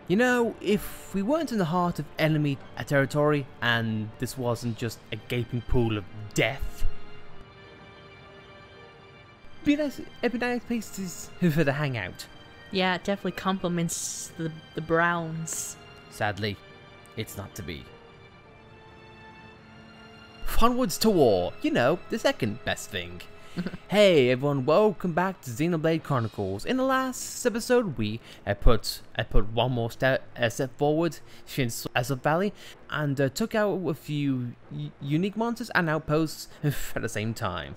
You know, if we weren't in the heart of enemy territory and this wasn't just a gaping pool of death, it'd be nice places for the hangout. Yeah, it definitely complements the browns. Sadly, it's not to be. Onwards to war, you know, the second best thing. Hey everyone, welcome back to Xenoblade Chronicles. In the last episode, we put one more step forward since Azov Valley and took out a few unique monsters and outposts at the same time.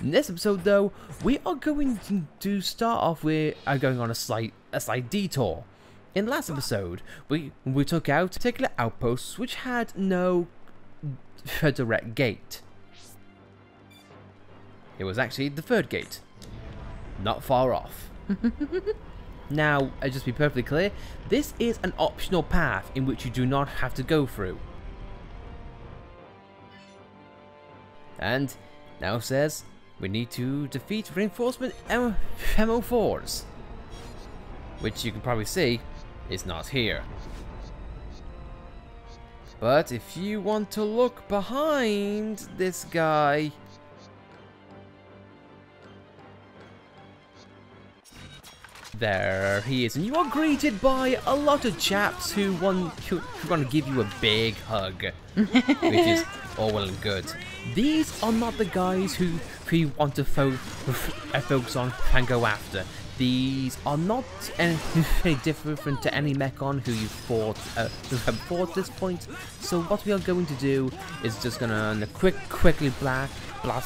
In this episode, though, we are going to start off with going on a slight detour. In the last episode, we took out particular outposts which had no direct gate. It was actually the third gate, not far off. Now, just to be perfectly clear, this is an optional path in which you do not have to go through. And now it says we need to defeat reinforcement MO4s, which you can probably see is not here. But if you want to look behind this guy, there he is, and you are greeted by a lot of chaps who want to give you a big hug, which is all well and good. These are not the guys who we want to focus on and go after. These are not any different to any Mechon who you have fought at this point. So what we are going to do is just gonna quickly blast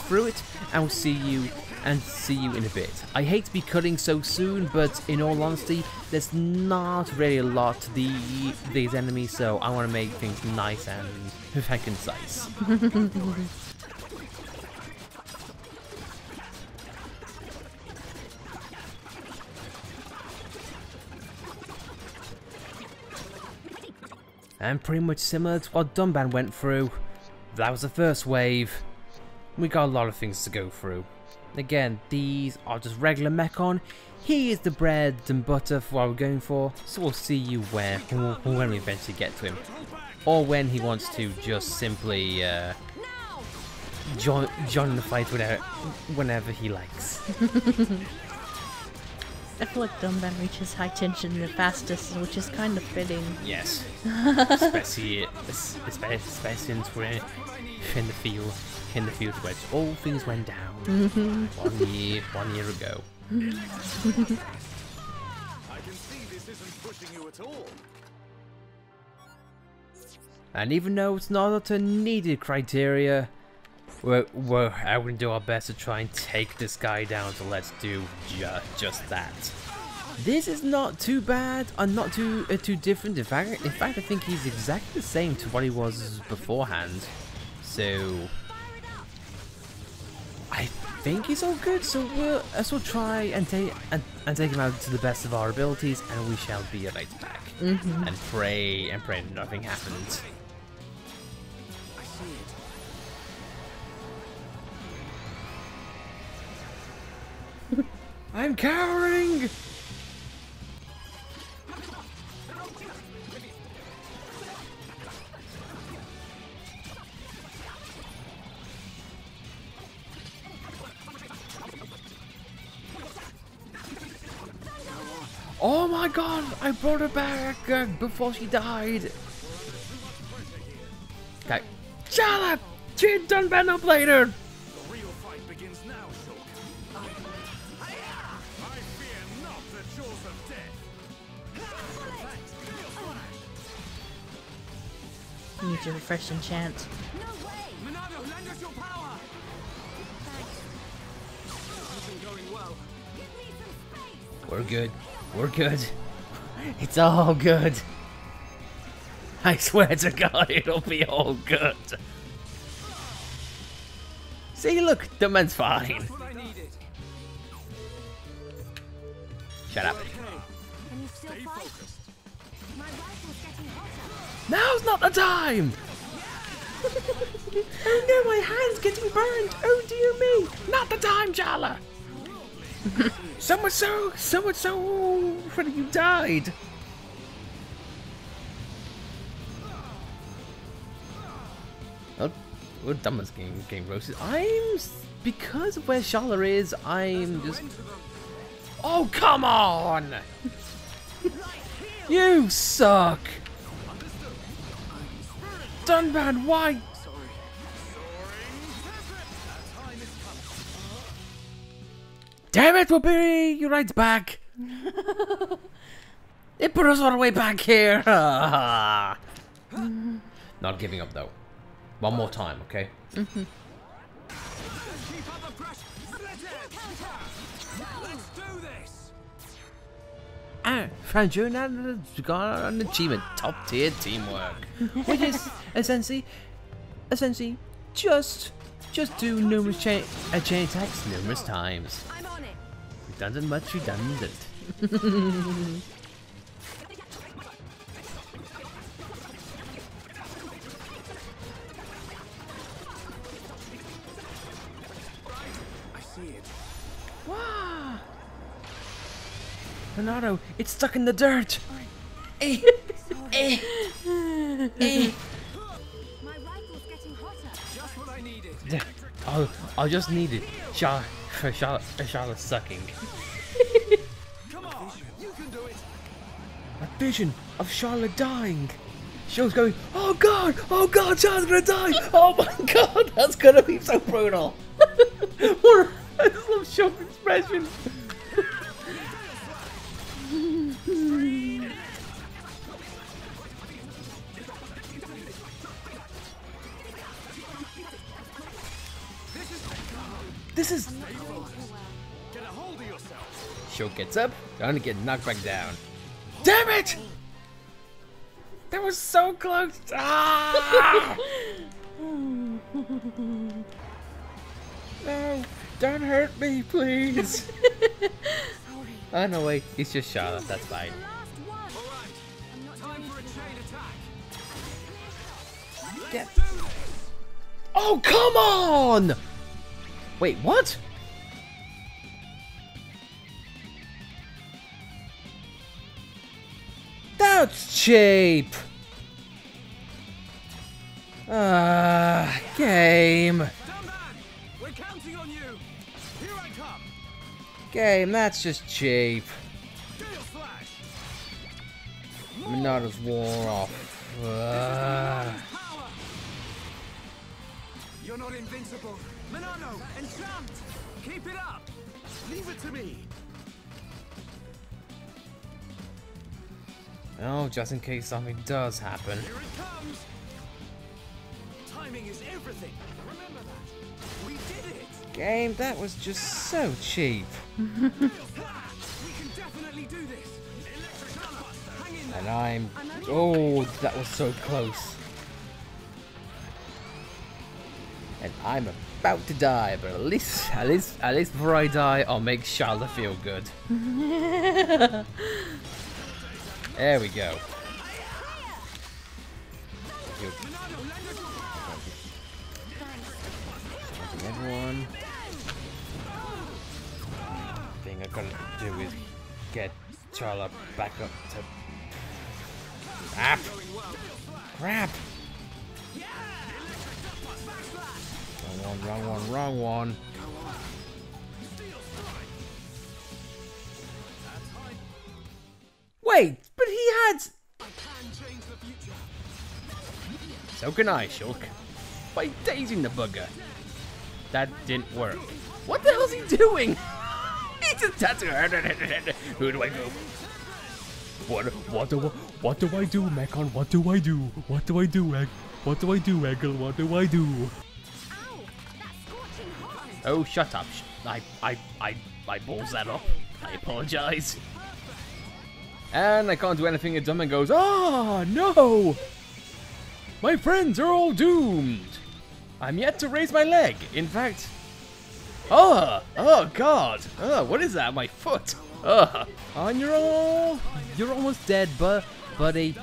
through it, and we'll see you in a bit. I hate to be cutting so soon, but in all honesty, there's not really a lot to these enemies, so I want to make things nice and concise. And pretty much similar to what Dunban went through. That was the first wave. We got a lot of things to go through. Again, these are just regular Mechon. He is the bread and butter for what we're going for. So we'll see you when we eventually get to him. Or when he wants to just simply join the fight whenever he likes. I feel like Dunban reaches high tension the fastest, which is kind of fitting. Yes, especially since we're in the field where all things went down 1 year ago. I can see this isn't pushing you at all. And even though it's not a needed criteria, we're going to do our best to try and take this guy down, so let's do just that. This is not too bad, and not too different. In fact, I think he's exactly the same to what he was beforehand. So I think he's all good. So we'll try and take him out to the best of our abilities, and we shall be right back. And pray nothing happens. I'm cowering! Oh my god! I brought her back before she died! Okay. Shut up! She done been up later! The real fight begins now, Shulk. I fear not the jaws of death. You need to refresh enchant. No way! Minado, lend us your power! Thanks. This isn't going well. Give me some space! We're good. We're good. It's all good. I swear to God, it'll be all good. See, look, the man's fine. That's what I needed. Shut up. Okay. Can you still Stay fight? focused. My rifle's getting hotter. Now's not the time! Oh no, my hand's getting burned! Oh dear me! Not the time, Jala! So much so, Freddy, you died. Oh, we're done with getting roasted. Because of where Charlotte is, I'm just... Oh, come on! You suck! Dunban, why? Damn it, we'll be right back! It put us all the way back here! Not giving up though. One more time, okay? Keep up the pressure. Let's do this. Found you got an achievement, top tier teamwork, which is essentially just do numerous chain attacks numerous times. I'm on it. Redundant, much redundant. I see it. Wow! Renato, it's stuck in the dirt. My rifle's getting hotter. Just what I needed. I'll just need it. Charlotte sucking. Come on, you can do it. A vision of Charlotte dying. Shulk's going, oh god, Charlotte's gonna die. Oh my god, that's gonna be so brutal. What? I just love Shulk's expression. This is... Get a hold of yourself. Shulk gets up, trying to get knocked back down. Damn it! That was so close! Ah! No, don't hurt me, please. Oh no, wait, it's just Charlotte, that's fine. The last one. All right. I'm not Time doing for a this chain attack. Get... Do this. Oh, come on! Wait, what? That's cheap! Game. Down man. We're counting on you. Here I come. Game, that's just cheap. Gale slash. Minato's wore off. Power. You're not invincible. Minato, enchant. Keep it up. Leave it to me. Oh, just in case something does happen. Here it comes. Timing is everything. Remember that. We did it. Game, that was just so cheap. We can definitely do this. Electric hammer. Hang in there. And I'm... Oh, that was so close. And I'm about to die, but at least before I die, I'll make Charlotte feel good. There we go. Everyone. Thing I gotta do is get Charlotte back up to... Crap! Wrong one. Wait, but he had... So can I, Shulk. By dazing the bugger. That didn't work. What the hell's he doing? He just tattooed. Who do I go? What do I do, Mechon? What do I do? What do I do, Egg? What do I do, Eggle? What do I do? Ow! That's scorching hot. Oh, shut up. I balls that up. I apologize. And I can't do anything, and Dumman goes, "Ah, no! My friends are all doomed. I'm yet to raise my leg. In fact, oh God, what is that? My foot. And you're almost dead, buddy.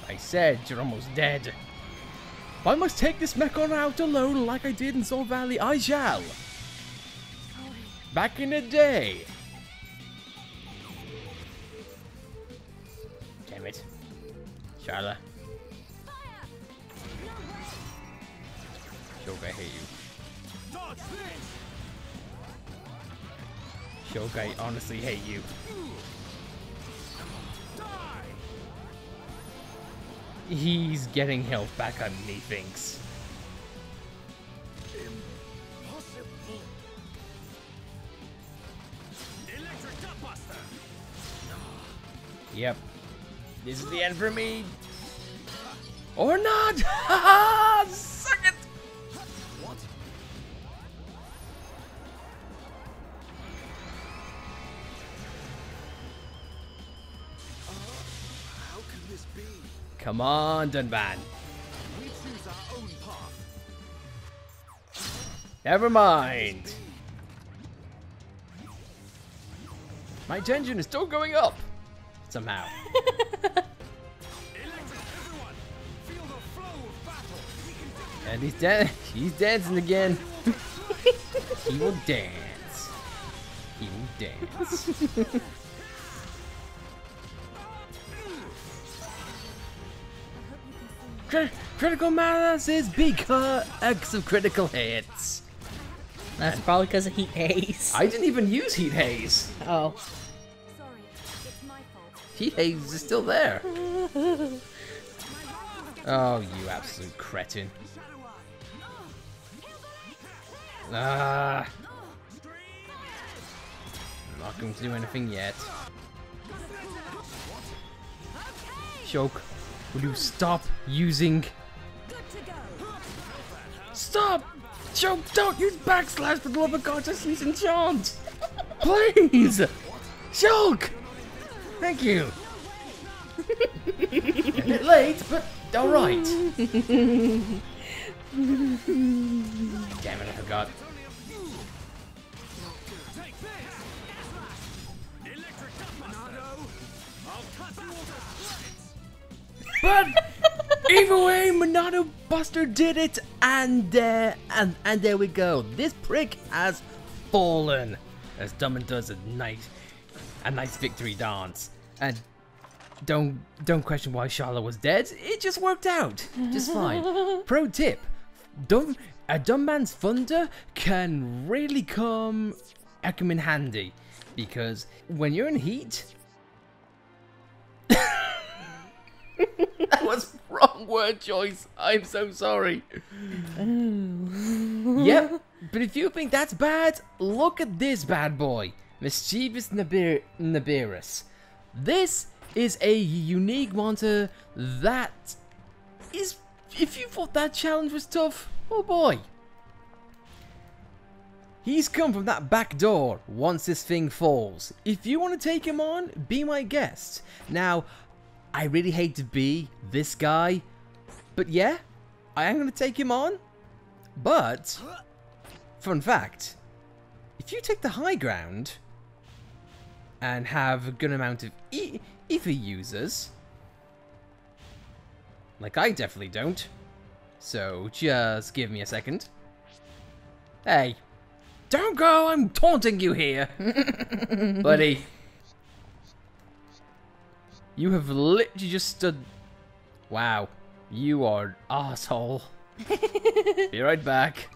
I said you're almost dead. If I must take this Mechon out alone like I did in Soul Valley, I shall. back in the day. Damn it. Charlotte. Shulk, I hate you. Dodge this! Shulk, I honestly hate you. Die! He's getting health back on me, thinks. Impossible! Electric Gutbuster! Yep. This is the end for me. Or not! Haha! Suck it! What? How can this be? Come on, Dunban. We choose our own path. Never mind. My tension is still going up. Somehow. Electric, everyone! Feel the flow of battle! We can do it! And he's dancing again. He will dance. He will dance. Critical mass is because of critical hits. That's probably because of Heat Haze. I didn't even use Heat Haze. Oh. Sorry, it's my fault. Heat Haze is still there. Oh, you absolute cretin. Ah. I'm not going to do anything yet. Shulk, will you stop using... Good to go. Stop! Shulk, don't use backslash for the love of God, just use enchant! Please! Shulk! Thank you! A bit late, but alright. Damn it, I forgot. Take this! Electric Gutbuster! I'll cut you all to shreds! But either way, Monado Buster did it, and there we go. This prick has fallen, as Dummin does a nice victory dance. And don't question why Charlotte was dead. It just worked out just fine. Pro tip: a dumb man's thunder can really come in handy, because when you're in heat. That was wrong word choice. I'm so sorry. Yep, but if you think that's bad, look at this bad boy. Mischievous Nibiris. This is a unique monster that is... If you thought that challenge was tough, oh boy. He's come from that back door once this thing falls. If you want to take him on, be my guest. Now, I really hate to be this guy, but yeah, I am going to take him on. But, fun fact, if you take the high ground and have a good amount of ether users, like I definitely don't, so just give me a second. Hey, don't go, I'm taunting you here, buddy. You have literally just stood... Wow. You are an asshole. Be right back.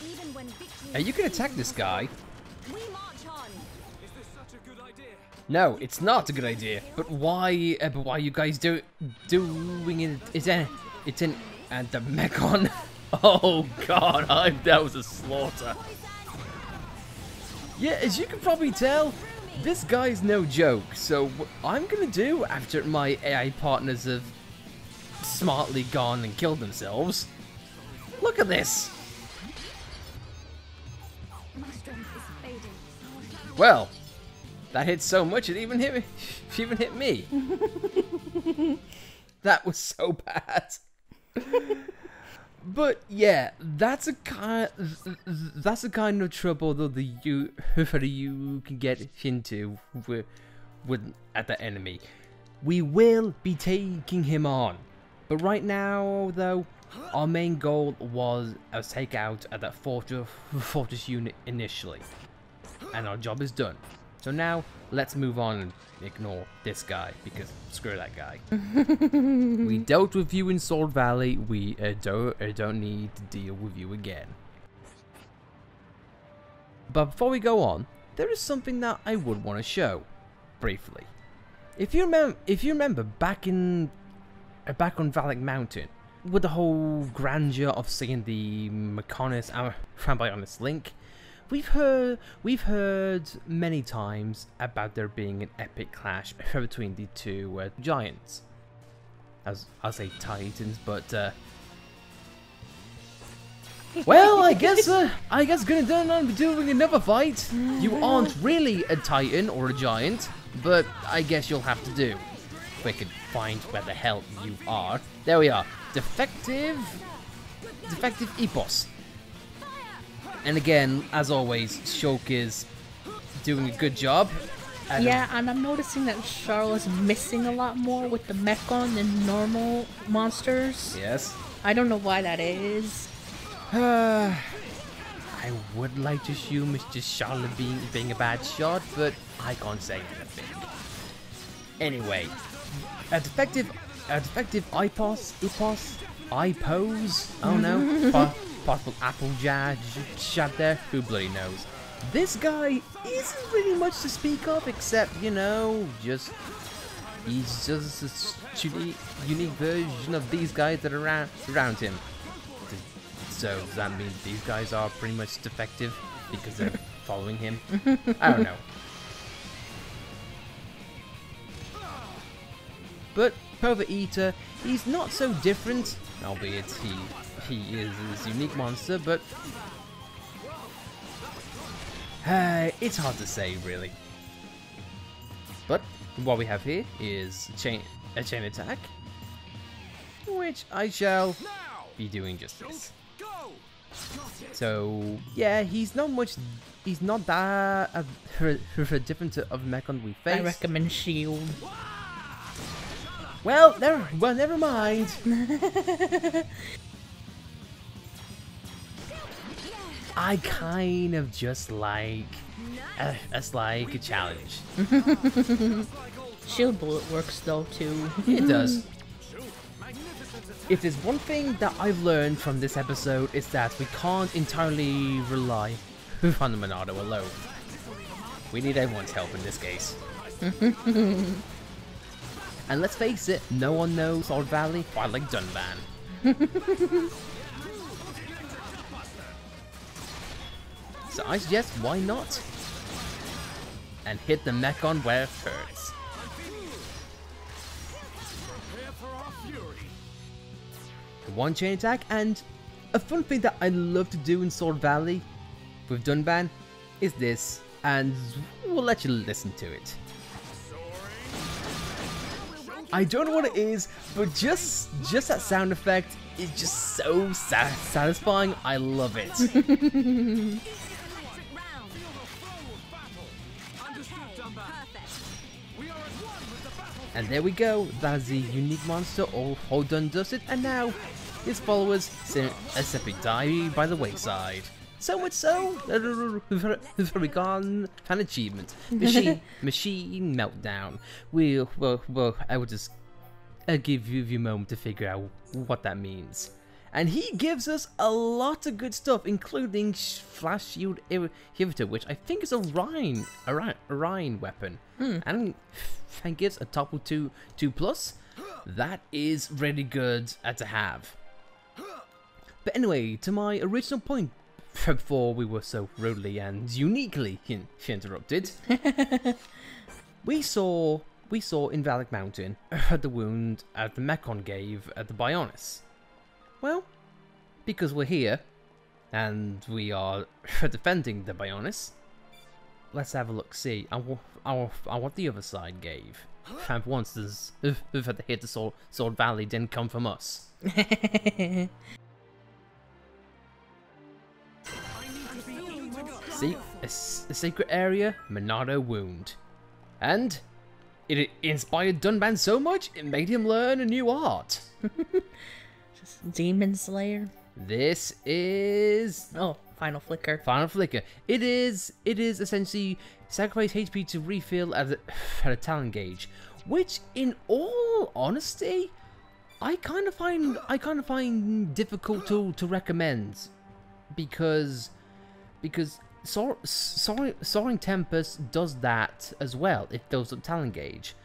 Even when victory Hey, you can attack this guy. we march on. Is this such a good idea? No, it's not a good idea. But why? But why you guys doing it? It's in and the Mechon. Oh God, that was a slaughter. Yeah, as you can probably tell, this guy's no joke. So what I'm gonna do after my AI partners have smartly gone and killed themselves. Look at this. My strength is fading. Well, that hit so much it even hit me. Even hit me. That was so bad. But yeah, that's a kind of trouble that you can get into with at the enemy. We will be taking him on, But right now, though, our main goal was to take out that fortress unit initially. And our job is done. So now, let's move on and ignore this guy, because screw that guy. We dealt with you in Sword Valley, we don't need to deal with you again. But before we go on, there is something that I would want to show, briefly. If you remember back on Valak Mountain, with the whole grandeur of seeing the Mechonis and Bionis link, we've heard many times about there being an epic clash between the two giants. I'll say titans, but well, I guess gonna be doing another fight. You aren't really a titan or a giant, but I guess you'll have to do. If we could find where the hell you are. There we are. Defective Epos. And again, as always, Shulk is doing a good job. Yeah, and I'm noticing that Charlotte's missing a lot more with the Mechon than normal monsters. Yes. I don't know why that is. I would like to assume it's just Charlotte being a bad shot, but I can't say anything. Anyway, a defective Epos, I don't know, possible apple shot there, who bloody knows. This guy isn't really much to speak of, except, you know, he's just a unique version of these guys that are around him. So does that mean these guys are pretty much defective because they're following him? I don't know. But Pova Eater, he's not so different, albeit he is a unique monster, but it's hard to say really. But what we have here is a chain attack, which I shall be doing just this. So yeah, he's not that different of Mechon we face. I recommend Shield. Well, never mind. I kind of just like a challenge. Shield bullet works though too. It does. If there's one thing that I've learned from this episode, it's that we can't entirely rely on the Monado alone. We need everyone's help in this case. And let's face it, no one knows Sword Valley quite like Dunban. So I suggest, why not? And hit the Mechon where it hurts. One chain attack, and a fun thing that I love to do in Sword Valley with Dunban is this, and we'll let you listen to it. I don't know what it is, but just that sound effect is just so satisfying. I love it. And there we go. That's the unique monster all done dusted, and now his followers simply die by the wayside. So much so that we got an achievement. Machine meltdown. Well, I will just give you a moment to figure out what that means. And he gives us a lot of good stuff, including Flash Shield Inhibitor, which I think is a Rhine weapon, and gives a topple 2+. That is really good to have. But anyway, to my original point, before we were so rudely and uniquely interrupted, we saw in Valak Mountain the wound the Mechon gave at the Bionis. Well, because we're here and we are defending the Bionis, let's have a look. See, I what the other side gave. And once we've had to hit the Sword Valley didn't come from us. See, a secret area, Monado wound. And it inspired Dunban so much, it made him learn a new art. Just Demon Slayer. This is Oh, Final Flicker. Final Flicker. It is essentially sacrifice HP to refill at a talent gauge, which, in all honesty, I kind of find difficult to recommend, because Soaring Tempest does that as well. It fills up talent gauge.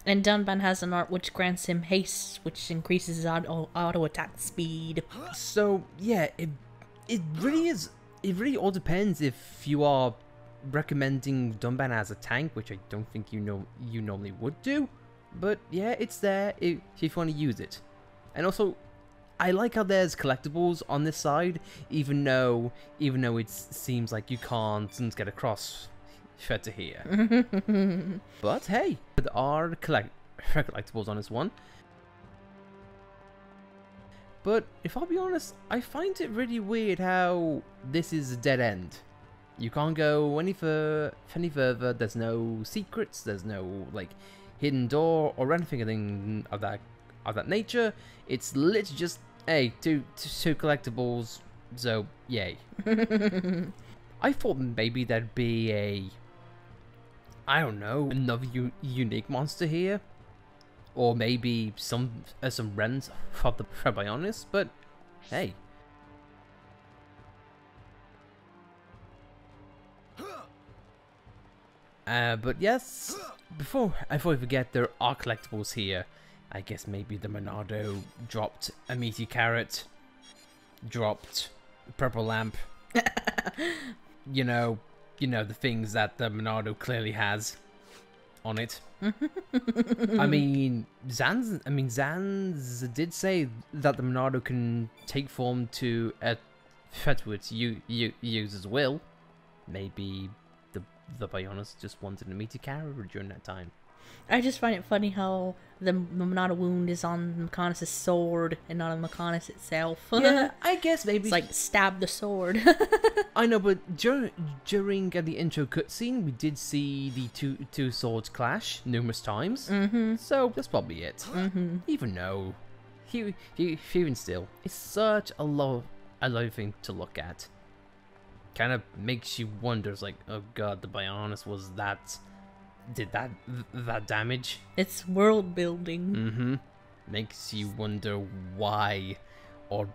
And Dunban has an art which grants him haste, which increases his auto attack speed. So yeah, it really is. It really all depends if you are recommending Dunban as a tank, which I don't think you normally would do. But yeah, it's there if you want to use it. And also, I like how there's collectibles on this side, even though it seems like you can't get across to here. But hey, there are collectibles on this one. But if I'll be honest, I find it really weird how this is a dead end. You can't go any further. There's no secrets. There's no like hidden door or anything of that nature. It's literally just hey, two collectibles. So yay. I thought maybe there'd be I don't know, another unique monster here, or maybe some rends of the Bionis, but hey. But yes, before I forget, there are collectibles here. I guess maybe the Monado dropped a meaty carrot, dropped a purple lamp. You know the things that the Monado clearly has on it. I mean, Zanz did say that the Monado can take form to its user's will. Maybe the Bionis just wanted a meaty carrot during that time. I just find it funny how the Monado wound is on Mechonis' sword and not on Mechonis itself. Yeah, I guess maybe it's like stab the sword. I know, but during the intro cutscene, we did see the two swords clash numerous times. So that's probably it. Even though, even still, it's such a low thing to look at. Kind of makes you wonder. It's like, oh god, the Bionis was that. Did that damage? It's world building. Makes you wonder why, or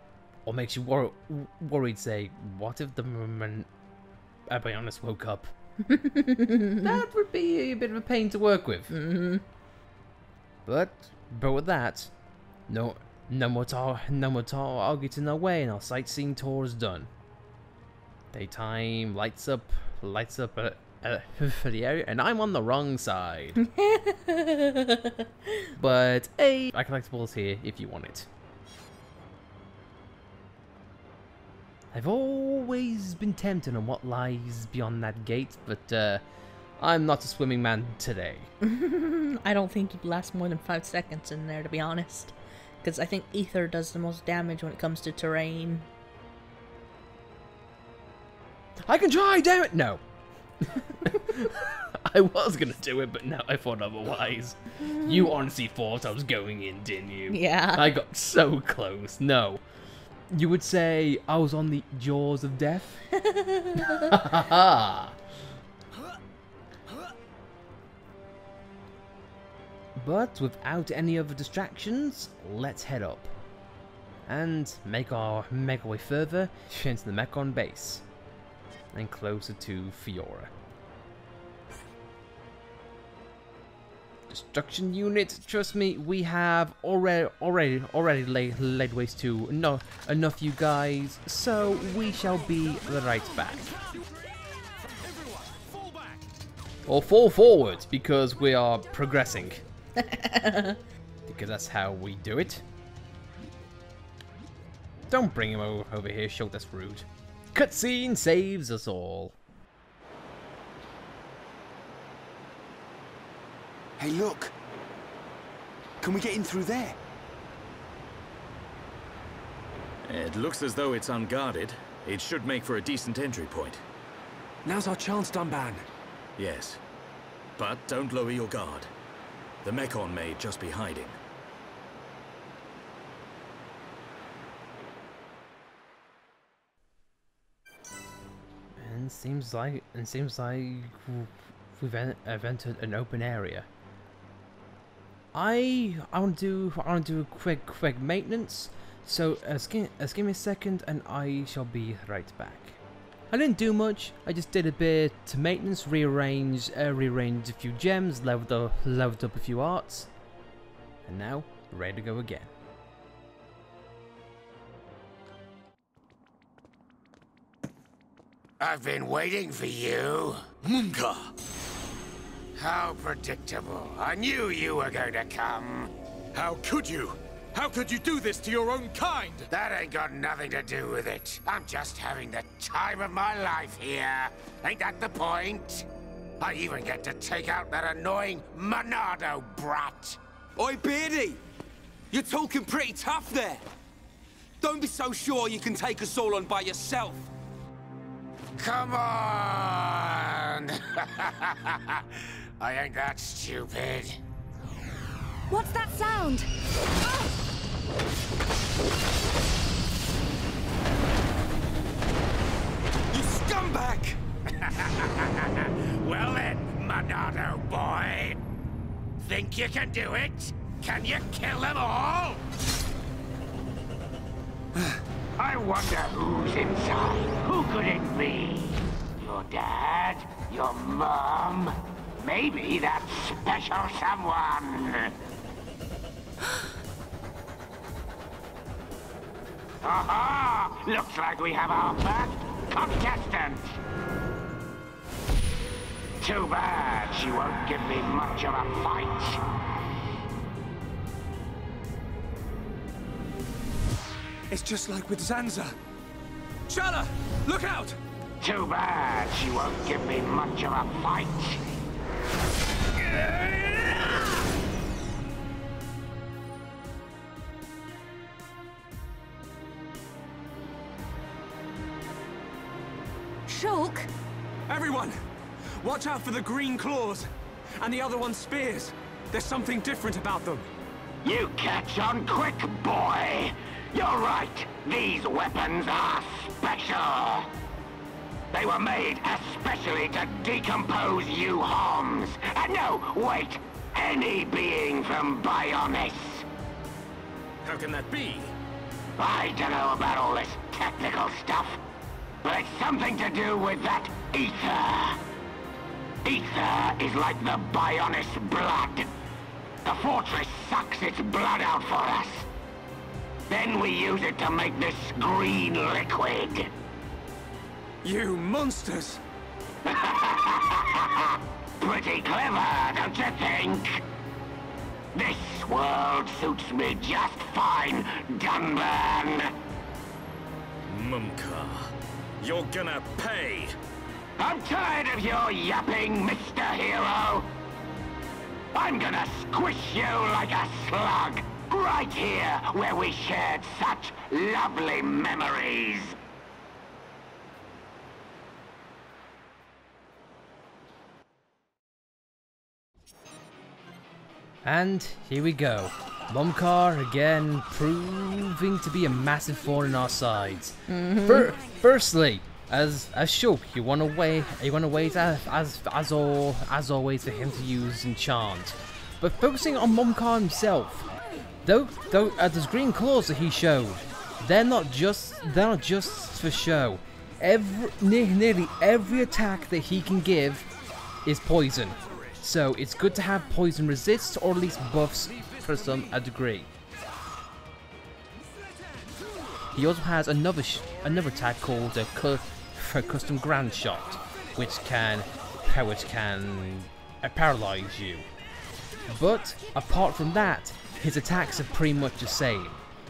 makes you worried. Say, what if the Bionis woke up? That would be a bit of a pain to work with. But with that, no more I'll get in our way, and our sightseeing tour is done. Daytime lights up for the area, and I'm on the wrong side. But hey, I collectibles here if you want it. I've always been tempted on what lies beyond that gate, but I'm not a swimming man today. I don't think you'd last more than 5 seconds in there, to be honest. Because I think Ether does the most damage when it comes to terrain. I can try, damn it! No. I was gonna do it, but now I thought otherwise. You honestly thought I was going in, didn't you? Yeah. I got so close. No. You would say I was on the jaws of death? But without any other distractions, let's head up. And make our way further into the Mechon base. And closer to Fiora. Destruction unit, trust me, we have already laid waste to enough you guys, so we shall be right back. Or fall forward, because we are progressing. Because that's how we do it. Don't bring him over here, Shulk, that's rude. Cutscene saves us all. Hey, look! Can we get in through there? It looks as though it's unguarded. It should make for a decent entry point. Now's our chance, Dunban. Yes. But don't lower your guard. The Mechon may just be hiding. And seems like we've entered an open area. I want to do a quick maintenance. So give me a second, and I shall be right back. I didn't do much. I just did a bit of maintenance, rearranged a few gems, leveled up a few arts, and now ready to go again. I've been waiting for you. Mumkhar! How predictable. I knew you were going to come. How could you? How could you do this to your own kind? That ain't got nothing to do with it. I'm just having the time of my life here. Ain't that the point? I even get to take out that annoying Monado brat. Oi, Beardy! You're talking pretty tough there. Don't be so sure you can take us all on by yourself. Come on! I ain't that stupid. What's that sound? You scumbag! Well then, Monado boy. Think you can do it? Can you kill them all? I wonder who's inside. Who could it be? Your dad? Your mom? Maybe that special someone. Aha! Looks like we have our first contestant. Too bad she won't give me much of a fight. It's just like with Zanza. Shala, look out! Too bad she won't give me much of a fight. Shulk? Everyone, watch out for the green claws. And the other one's spears. There's something different about them. You catch on quick, boy. You're right. These weapons are special. They were made especially to decompose you homs. No, wait. Any being from Bionis. How can that be? I don't know about all this technical stuff, but it's something to do with that ether. Ether is like the Bionis blood. The fortress sucks its blood out for us. Then we use it to make this green liquid. You monsters! Pretty clever, don't you think? This world suits me just fine, Dunburn. Mumkhar, you're gonna pay. I'm tired of your yapping, Mr. Hero. I'm gonna squish you like a slug, right here where we shared such lovely memories. And here we go. Mumkhar again proving to be a massive thorn in our sides. Firstly, as Shulk, you want to wait as always for him to use enchant. But focusing on Mumkhar himself, though those green claws that he showed, they're not just for show. Nearly every attack that he can give is poison. So it's good to have poison resist, or at least buffs for a degree. He also has another attack called a custom grand shot, which can paralyze you. But apart from that, his attacks are pretty much the same.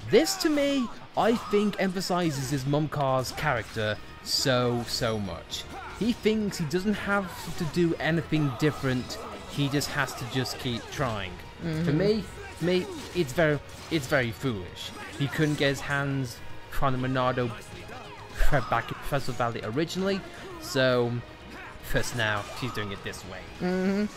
This, to me, I think emphasizes his Mumkhar's character so much. He thinks he doesn't have to do anything different. He just has to just keep trying. For me, it's very foolish. He couldn't get his hands on the Monado back in Festival Valley originally, so first now she's doing it this way.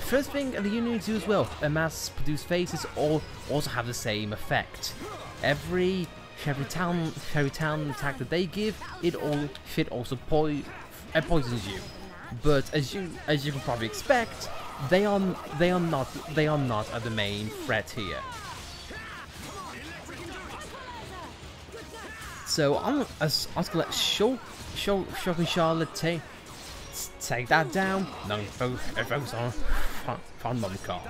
First thing that you need to do as well, mass-produced faces all also have the same effect. Every every talent attack that they give, it also poisons you. But as you can probably expect, they are not the main threat here. So I'm just gonna let Shulk and Charlotte take that down. No, focus on Mumkhar.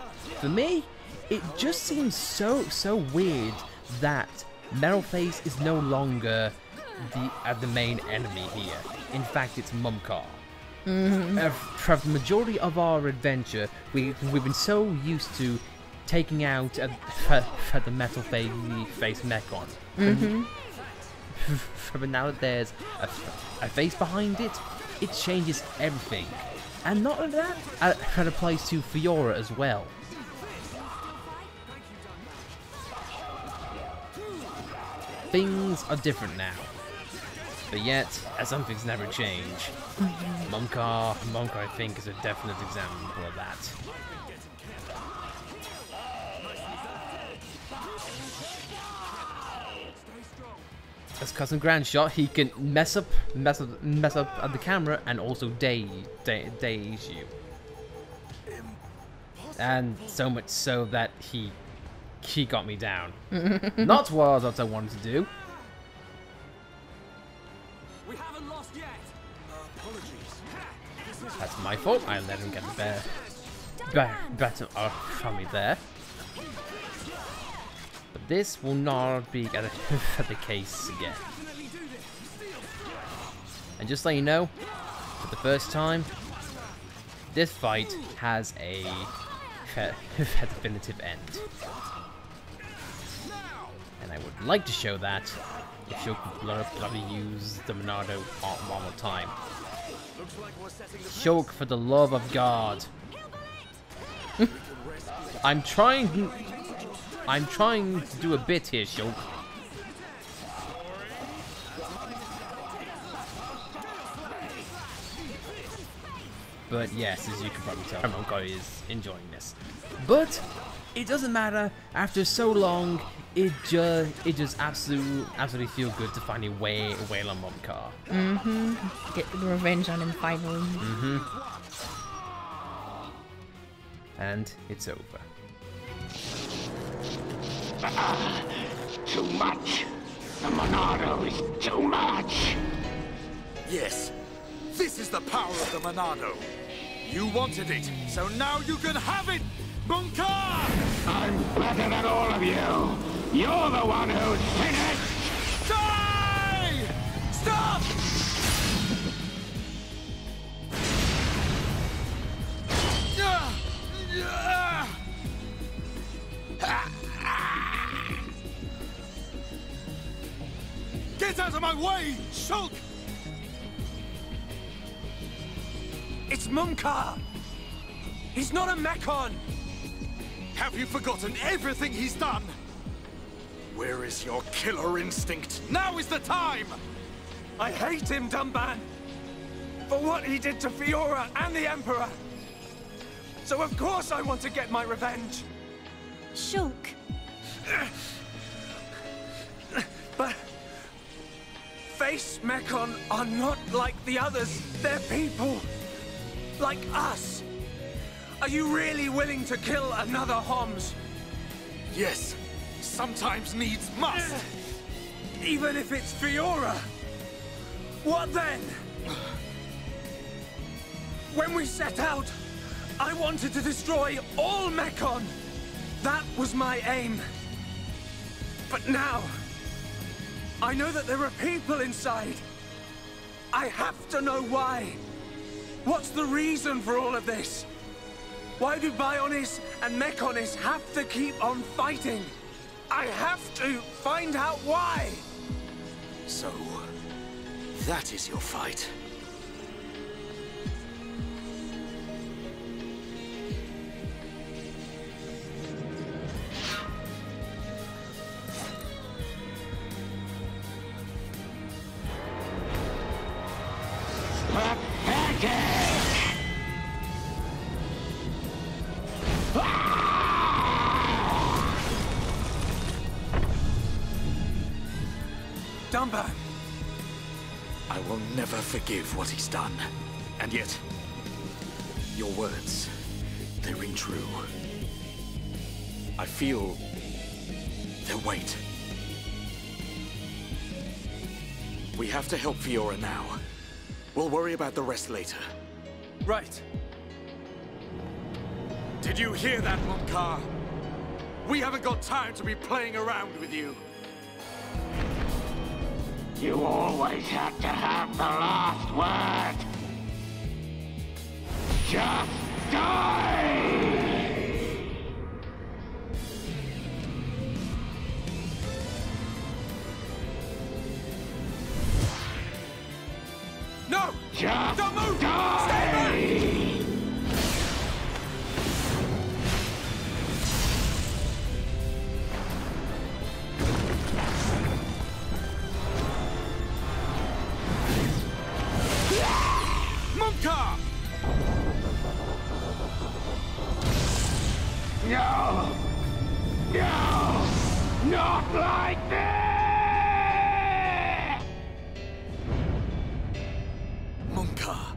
For me, it just seems so weird that Metalface is no longer the main enemy here. In fact, it's Mumkhar. For the majority of our adventure, we've been so used to taking out the Metalface Mechon. But now that there's a face behind it, it changes everything. And not only that, it applies to Fiora as well. Things are different now. But yet, some things never change. Mumkhar, I think, is a definite example of that. As Cousin Grandshot, he can mess up at the camera and also daze you. And so much so that he got me down. Not what I wanted to do. We haven't lost yet. Apologies. That's my fault. I let him get the better from me there. But this will not be the case again. And just so you know, for the first time, this fight has a definitive end. And I would like to show that if you could bloody use the Monado one more time. Shulk, for the love of God. I'm trying to do a bit here, Shulk. But yes, as you can probably tell, Mumkhar is enjoying this. But it doesn't matter. After so long, it just absolutely feel good to finally wail on Mumkhar. Get the revenge on him finally. And it's over. Too much. The Monado is too much. Yes. This is the power of the Monado. You wanted it, so now you can have it, Mumkhar! I'm better than all of you. You're the one who's finished. Die! Stop! Get out of my way, Shulk! It's Mumkhar! He's not a Mechon! Have you forgotten everything he's done? Where is your killer instinct? Now is the time! I hate him, Dumban! For what he did to Fiora and the Emperor! So of course I want to get my revenge! Shulk. But... Face Mechon are not like the others. They're people. Like us. Are you really willing to kill another Homs? Yes. Sometimes needs must. Even if it's Fiora. What then? When we set out, I wanted to destroy all Mechon. That was my aim. But now, I know that there are people inside. I have to know why. What's the reason for all of this? Why do Bionis and Mechonis have to keep on fighting? I have to find out why. So, that is your fight. Mumkhar! I will never forgive what he's done. And yet, your words, they ring true. I feel their weight. We have to help Fiora now. We'll worry about the rest later. Right. Did you hear that, Mumkhar? We haven't got time to be playing around with you. You always had to have the last word. Just die! No! Just Don't move! die! Stay back! Mumkhar! No! No! Not like this! Mumkhar.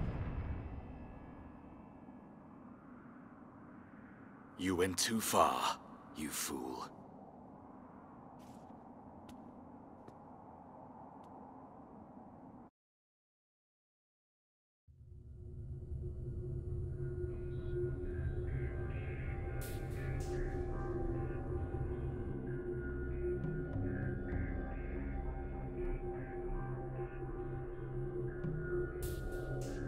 You went too far, you fool.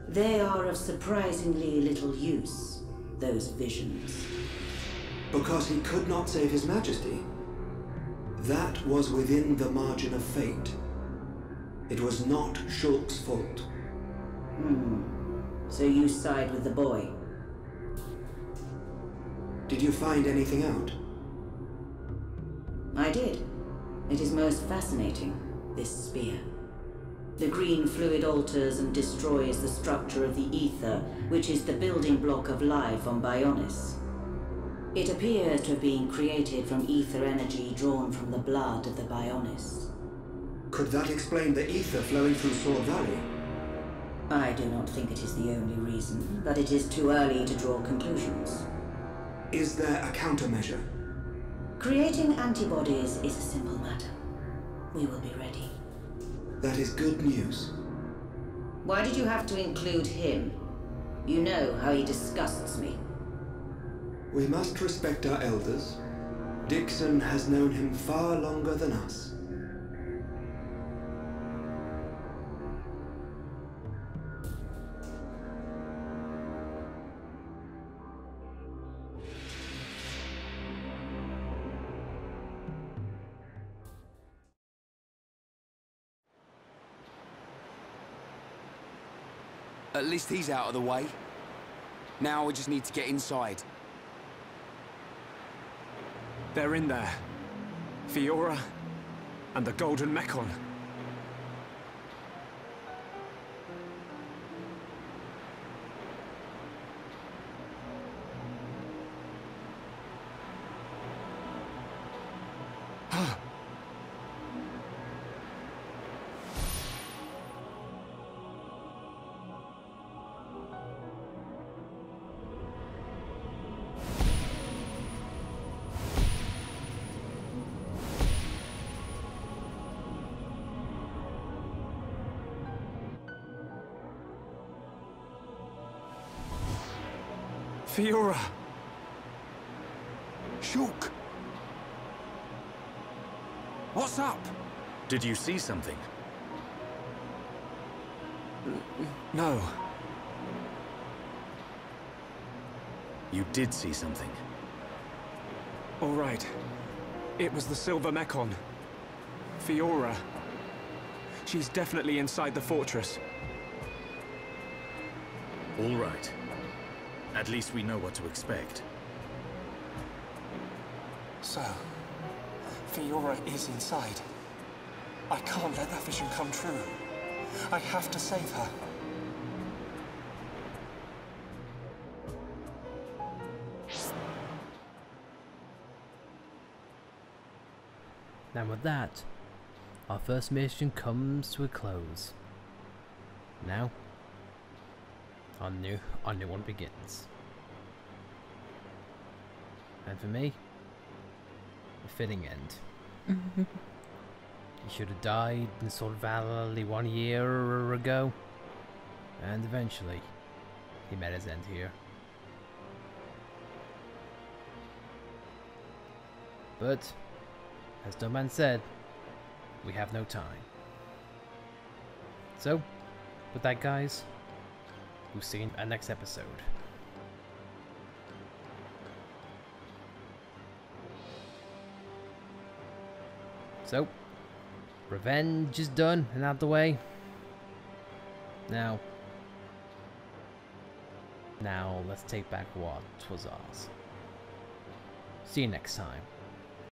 They are of surprisingly little use, those visions. Because he could not save his majesty? That was within the margin of fate. It was not Shulk's fault. So you side with the boy? Did you find anything out? I did. It is most fascinating, this spear. The green fluid alters and destroys the structure of the ether, which is the building block of life on Bionis. It appears to have been created from ether energy drawn from the blood of the Bionis. Could that explain the ether flowing through Sword Valley? I do not think it is the only reason, but it is too early to draw conclusions. Is there a countermeasure? Creating antibodies is a simple matter. We will be ready. That is good news. Why did you have to include him? You know how he disgusts me. We must respect our elders. Dixon has known him far longer than us. At least he's out of the way. Now we just need to get inside. They're in there. Fiora and the Golden Mechon. Fiora! Shulk! What's up? Did you see something? No. You did see something. All right. It was the Silver Mechon. Fiora. She's definitely inside the fortress. All right. At least we know what to expect. So, Fiora is inside. I can't let that vision come true. I have to save her. And with that, our first mission comes to a close. Now, our new one begins. And for me, a fitting end. He should have died in Sword Valley 1 year ago, and eventually, he met his end here. But, as Dumbman said, we have no time. So, with that guys, we'll see you in our next episode. So, revenge is done and out the way. Now let's take back what was ours. See you next time.